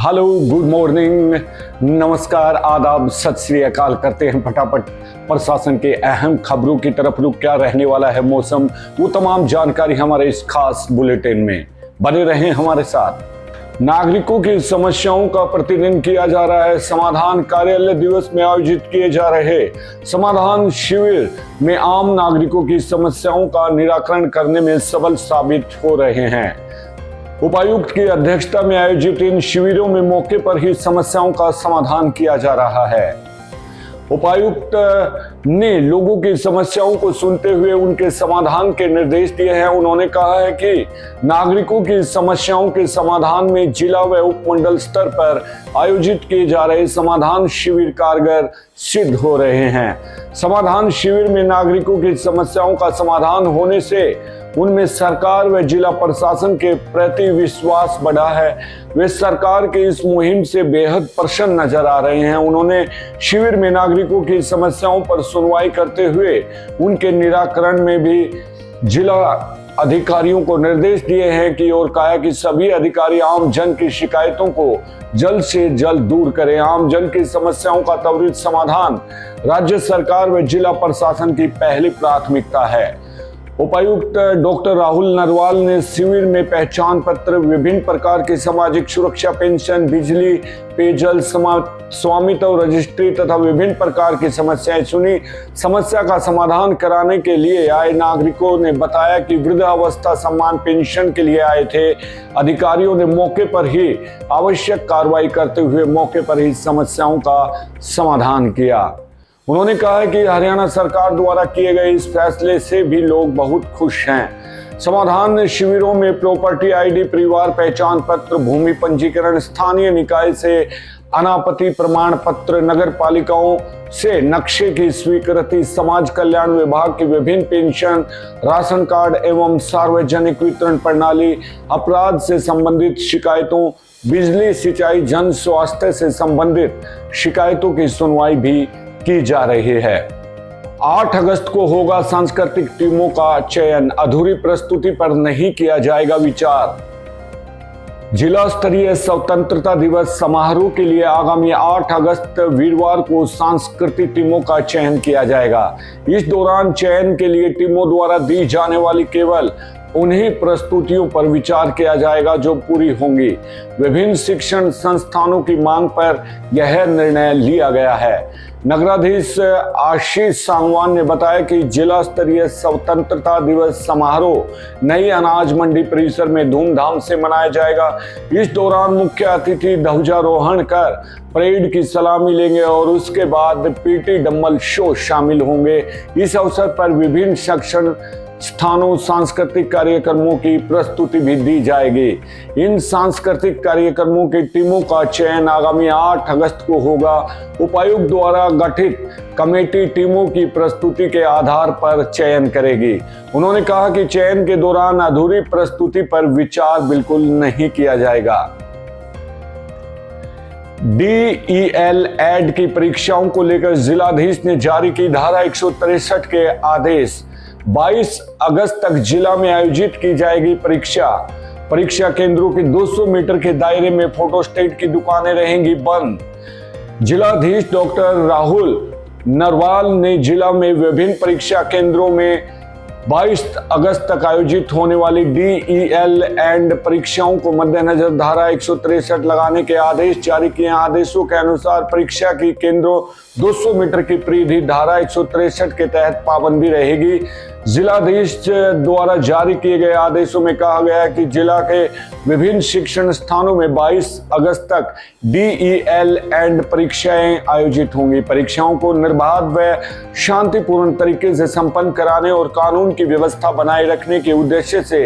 Hello, good morning, नमस्कार, आदाब, सत श्री अकाल करते हैं फटाफट प्रशासन के अहम खबरों की तरफ। रुक क्या रहने वाला है मौसम, वो तमाम जानकारी हमारे इस खास बुलेटिन में। बने रहें हमारे साथ। नागरिकों की समस्याओं का प्रतिदिन किया जा रहा है समाधान। कार्यालय दिवस में आयोजित किए जा रहे समाधान शिविर में आम नागरिकों की समस्याओं का निराकरण करने में सफल साबित हो रहे हैं। उपायुक्त की अध्यक्षता में आयोजित इन शिविरों में मौके पर ही समस्याओं का समाधान किया जा रहा है। उपायुक्त ने लोगों की समस्याओं को सुनते हुए उनके समाधान के निर्देश दिए हैं। उन्होंने कहा है कि नागरिकों की समस्याओं के समाधान में जिला व उपमंडल स्तर पर आयोजित किए जा रहे समाधान शिविर कारगर सिद्ध हो रहे हैं। समाधान शिविर में नागरिकों की समस्याओं का समाधान होने से उनमें सरकार व जिला प्रशासन के प्रति विश्वास बढ़ा है। वे सरकार के इस मुहिम से बेहद प्रसन्न नजर आ रहे हैं। उन्होंने शिविर में नागरिकों की समस्याओं पर सुनवाई करते हुए उनके निराकरण में भी जिला अधिकारियों को निर्देश दिए हैं कि और कहा कि सभी अधिकारी आम जन की शिकायतों को जल्द से जल्द दूर करें। आम जन की समस्याओं का त्वरित समाधान राज्य सरकार व जिला प्रशासन की पहली प्राथमिकता है। उपायुक्त डॉक्टर राहुल नरवाल ने शिविर में पहचान पत्र, विभिन्न प्रकार की सामाजिक सुरक्षा पेंशन, बिजली, पेयजल, स्वामित्व रजिस्ट्री तथा विभिन्न प्रकार की समस्याएं सुनी। समस्या का समाधान कराने के लिए आए नागरिकों ने बताया कि वृद्धावस्था सम्मान पेंशन के लिए आए थे। अधिकारियों ने मौके पर ही आवश्यक कार्रवाई करते हुए मौके पर ही समस्याओं का समाधान किया। उन्होंने कहा कि हरियाणा सरकार द्वारा किए गए इस फैसले से भी लोग बहुत खुश हैं। समाधान शिविरों में प्रॉपर्टी आईडी, परिवार पहचान पत्र, भूमि पंजीकरण, स्थानीय निकाय से अनापत्ति प्रमाण पत्र, नगर पालिकाओं से नक्शे की स्वीकृति, समाज कल्याण विभाग की विभिन्न पेंशन, राशन कार्ड एवं सार्वजनिक वितरण प्रणाली, अपराध से संबंधित शिकायतों, बिजली, सिंचाई, जन स्वास्थ्य से संबंधित शिकायतों की सुनवाई भी की जा रही है। 8 अगस्त को होगा सांस्कृतिक टीमों का चयन, अधूरी प्रस्तुति पर नहीं किया जाएगा विचार। जिला स्तरीय स्वतंत्रता दिवस समारोह के लिए आगामी 8 अगस्त वीरवार को सांस्कृतिक टीमों का चयन किया जाएगा। इस दौरान चयन के लिए टीमों द्वारा दी जाने वाली केवल उन्हीं प्रस्तुतियों पर विचार किया जाएगा जो पूरी होंगी। विभिन्न शिक्षण संस्थानों की मांग पर यह निर्णय लिया गया है। नगराधीश आशीष सांगवान ने बताया कि जिला स्तरीय स्वतंत्रता दिवस समारोह नई अनाज मंडी परिसर में धूमधाम से मनाया जाएगा। इस दौरान मुख्य अतिथि ध्वजारोहण कर परेड की सलामी लेंगे और उसके बाद पीटी डम्बल शो शामिल होंगे। इस अवसर पर विभिन्न शिक्षण स्थानों सांस्कृतिक कार्यक्रमों की प्रस्तुति भी दी जाएगी। इन सांस्कृतिक कार्यक्रमों की टीमों का चयन आगामी 8 अगस्त को होगा। उपायुक्त द्वारा गठित कमेटी टीमों की प्रस्तुति के आधार पर चयन करेगी। उन्होंने कहा कि चयन के दौरान अधूरी प्रस्तुति पर विचार बिल्कुल नहीं किया जाएगा। DEL एड की परीक्षाओं को लेकर जिलाधीश ने जारी की धारा 163 के आदेश। 22 अगस्त तक जिला में आयोजित की जाएगी परीक्षा। परीक्षा केंद्रों के 200 मीटर के दायरे में फोटोस्टेट की दुकानें रहेंगी बंद। जिलाधीश डॉक्टर राहुल नरवाल ने जिला में विभिन्न परीक्षा केंद्रों में 22 अगस्त तक आयोजित होने वाली DEL एंड परीक्षाओं को मद्देनजर धारा 163 लगाने के आदेश जारी किए हैं। आदेशों के अनुसार परीक्षा की केंद्रों 200 मीटर की परिधि धारा 163 के तहत पाबंदी रहेगी। जिलाधीश द्वारा जारी किए गए आदेशों में कहा गया है कि जिला के विभिन्न शिक्षण स्थानों में 22 अगस्त तक DEL एंड परीक्षाएं आयोजित होंगी। परीक्षाओं को निर्बाध व शांतिपूर्ण तरीके से संपन्न कराने और कानून की व्यवस्था बनाए रखने के उद्देश्य से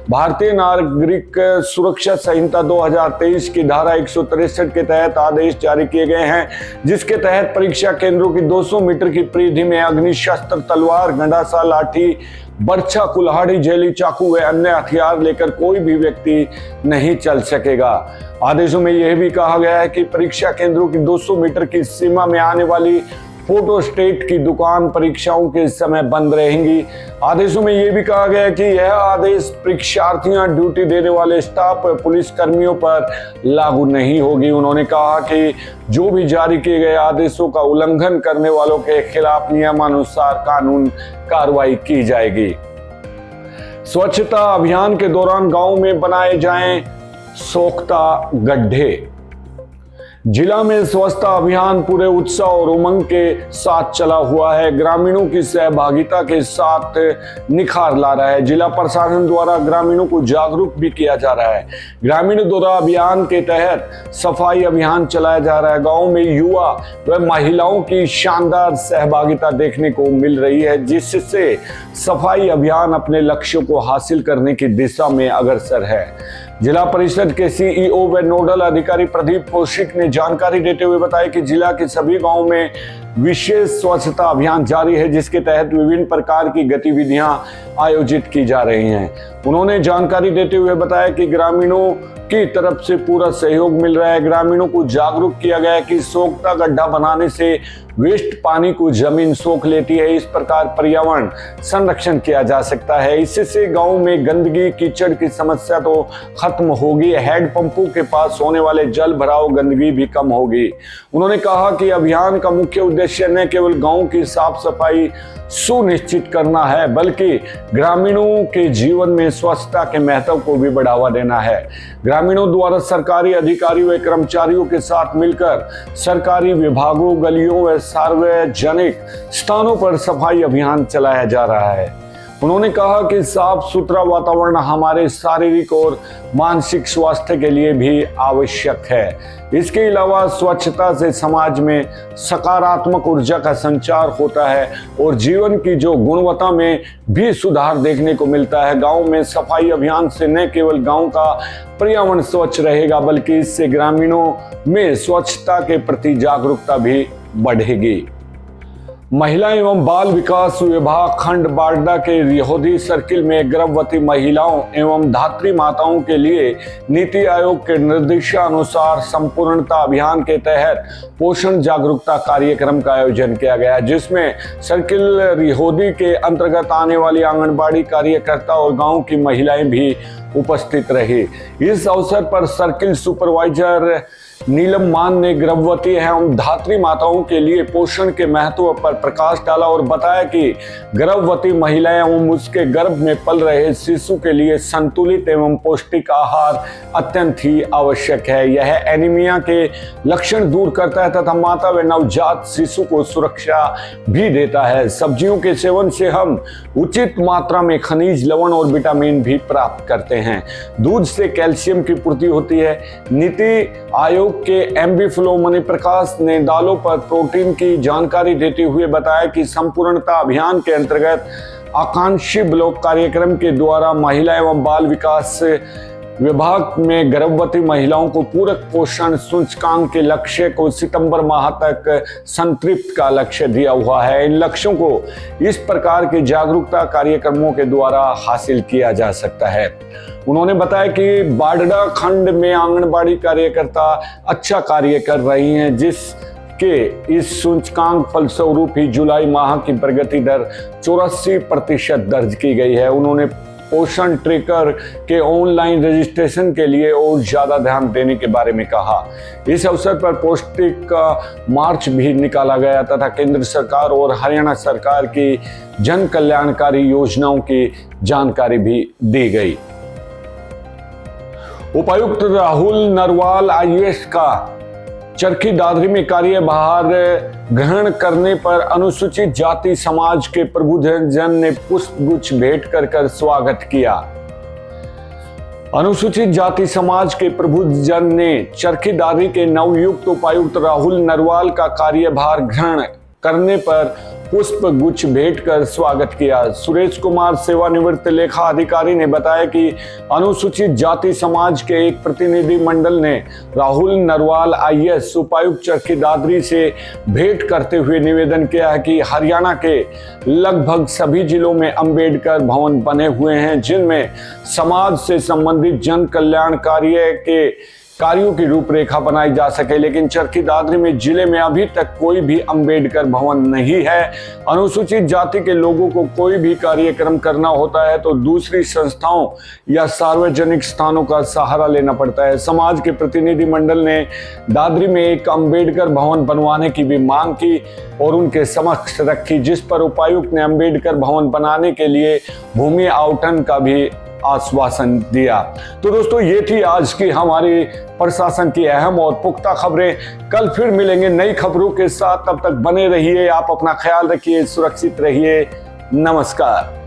भारतीय नागरिक सुरक्षा संहिता 2023 की धारा 163 के तहत आदेश जारी किए गए हैं, जिसके तहत परीक्षा केंद्रों की 200 मीटर की परिधि में अग्निशस्त्र, तलवार, गंडासा, लाठी, बर्छा, कुल्हाड़ी, जेली, चाकू व अन्य हथियार लेकर कोई भी व्यक्ति नहीं चल सकेगा। आदेशों में यह भी कहा गया है कि परीक्षा केंद्रों की 200 मीटर की सीमा में आने वाली फोटोस्टेट की दुकान परीक्षाओं के समय बंद रहेंगी। आदेशों में यह भी कहा गया कि यह आदेश परीक्षार्थियां, ड्यूटी देने वाले स्टाफ, पुलिस कर्मियों पर लागू नहीं होगी। उन्होंने कहा कि जो भी जारी किए गए आदेशों का उल्लंघन करने वालों के खिलाफ नियमानुसार कानून कार्रवाई की जाएगी। स्वच्छता अभियान के दौरान गांव में बनाए जाएं सोख्ता गड्ढे। जिला में स्वच्छता अभियान पूरे उत्साह और उमंग के साथ चला हुआ है। ग्रामीणों की सहभागिता के साथ निखार ला रहा है। जिला प्रशासन द्वारा ग्रामीणों को जागरूक भी किया जा रहा है। ग्रामीण दौरा अभियान के तहत सफाई अभियान चलाया जा रहा है। गांव में युवा व महिलाओं की शानदार सहभागिता देखने को मिल रही है, जिससे सफाई अभियान अपने लक्ष्यों को हासिल करने की दिशा में अग्रसर है। जिला परिषद के सीईओ व नोडल अधिकारी प्रदीप कौशिक ने जानकारी देते हुए बताया कि जिला के सभी गांवों में विशेष स्वच्छता अभियान जारी है, जिसके तहत विभिन्न प्रकार की गतिविधियां आयोजित की जा रही हैं। उन्होंने जानकारी देते हुए बताया कि ग्रामीणों की तरफ से पूरा सहयोग मिल रहा है। ग्रामीणों को जागरूक किया गया है कि सोख्ता गड्ढा बनाने से वेस्ट पानी को जमीन सोख लेती है। इस प्रकार पर्यावरण संरक्षण किया जा सकता है। इससे गांव में गंदगी, कीचड़ की समस्या तो खत्म होगी, हैंडपंपों के पास होने वाले जल भराव गंदगी भी कम होगी। उन्होंने कहा कि अभियान का मुख्य उद्देश्य न केवल गांव की साफ सफाई सुनिश्चित करना है, बल्कि ग्रामीणों के जीवन में स्वच्छता के महत्व को भी बढ़ावा देना है। ग्रामीणों द्वारा सरकारी अधिकारियों व कर्मचारियों के साथ मिलकर सरकारी विभागों, गलियों व सार्वजनिक स्थानों पर सफाई अभियान चलाया जा रहा है। उन्होंने कहा कि साफ सुथरा वातावरण हमारे शारीरिक और मानसिक स्वास्थ्य के लिए भी आवश्यक है। इसके अलावा स्वच्छता से समाज में सकारात्मक ऊर्जा का संचार होता है और जीवन की जो गुणवत्ता में भी सुधार देखने को मिलता है। गांव में सफाई अभियान से न केवल गांव का पर्यावरण स्वच्छ रहेगा, बल्कि इससे ग्रामीणों में स्वच्छता के प्रति जागरूकता भी बढ़ेगी। महिला एवं बाल विकास विभाग खंड बारडा के रिहोदी सर्किल में गर्भवती महिलाओं एवं धात्री माताओं के लिए नीति आयोग के निर्देशानुसार संपूर्णता अभियान के तहत पोषण जागरूकता कार्यक्रम का आयोजन किया गया, जिसमें सर्किल रिहोदी के अंतर्गत आने वाली आंगनबाड़ी कार्यकर्ता और गांव की महिलाएं भी उपस्थित रही। इस अवसर पर सर्किल सुपरवाइजर नीलम मान ने गर्भवती एवं धात्री माताओं के लिए पोषण के महत्व पर प्रकाश डाला और बताया कि गर्भवती महिलाएं एवं उसके गर्भ में पल रहे शिशु के लिए संतुलित एवं पौष्टिक आहार अत्यंत ही आवश्यक है। यह एनीमिया के लक्षण दूर करता है तथा माता व नवजात शिशु को सुरक्षा भी देता है। सब्जियों के सेवन से हम उचित मात्रा में खनिज, लवण और विटामिन भी प्राप्त करते हैं। दूध से कैल्शियम की पूर्ति होती है। नीति आयोग के एमबी फ्लो मणि प्रकाश ने दालों पर प्रोटीन की जानकारी देते हुए बताया कि संपूर्णता अभियान के अंतर्गत आकांक्षी ब्लॉक कार्यक्रम के द्वारा महिला एवं बाल विकास विभाग में गर्भवती महिलाओं को पूरक पोषण सूचकांक के लक्ष्य को सितंबर माह तक संतृप्त का लक्ष्य दिया हुआ है। इन लक्ष्यों को इस प्रकार के जागरूकता कार्यक्रमों के द्वारा हासिल किया जा सकता है। उन्होंने बताया कि बारडा खंड में आंगनबाड़ी कार्यकर्ता अच्छा कार्य कर रही हैं, जिसके इस सूचकांक फलस्वरूप ही जुलाई माह की प्रगति दर 84% दर्ज की गई है। उन्होंने पोषण ट्रैकर के ऑनलाइन रजिस्ट्रेशन के लिए और ज्यादा ध्यान देने के बारे में कहा। इस अवसर पर पौष्टिक मार्च भी निकाला गया तथा केंद्र सरकार और हरियाणा सरकार की जन कल्याणकारी योजनाओं की जानकारी भी दी गई। उपायुक्त राहुल नरवाल आईएएस का चरखी दादरी में कार्यभार ग्रहण करने पर अनुसूचित जाति समाज के प्रबुद्धजन ने पुष्पगुच्छ भेंट कर स्वागत किया। अनुसूचित जाति समाज के प्रबुद्धजन ने चरखी दादरी के नवयुक्त उपायुक्त राहुल नरवाल का कार्यभार ग्रहण करने पर पुष्प गुच्छ भेंट कर स्वागत किया। सुरेश कुमार सेवानिवृत्त लेखा अधिकारी ने बताया कि अनुसूचित जाति समाज के एक प्रतिनिधि मंडल ने राहुल नरवाल आईएएस उपायुक्त चरखी दादरी से भेंट करते हुए निवेदन किया है कि हरियाणा के लगभग सभी जिलों में अंबेडकर भवन बने हुए हैं, जिनमें समाज से संबंधित जन कल्याण कार्य के कार्यों की रूपरेखा बनाई जा सके। लेकिन चरखी दादरी में जिले में अभी तक कोई भी अंबेडकर भवन नहीं है। अनुसूचित जाति के लोगों को कोई भी कार्यक्रम करना होता है तो दूसरी संस्थाओं या सार्वजनिक स्थानों का सहारा लेना पड़ता है। समाज के प्रतिनिधि मंडल ने दादरी में एक अंबेडकर भवन बनवाने की भी मांग की और उनके समक्ष रखी, जिस पर उपायुक्त ने अंबेडकर भवन बनाने के लिए भूमि आवंटन का भी आश्वासन दिया। तो दोस्तों, ये थी आज की हमारी प्रशासन की अहम और पुख्ता खबरें। कल फिर मिलेंगे नई खबरों के साथ। तब तक बने रहिए, आप अपना ख्याल रखिए, सुरक्षित रहिए। नमस्कार।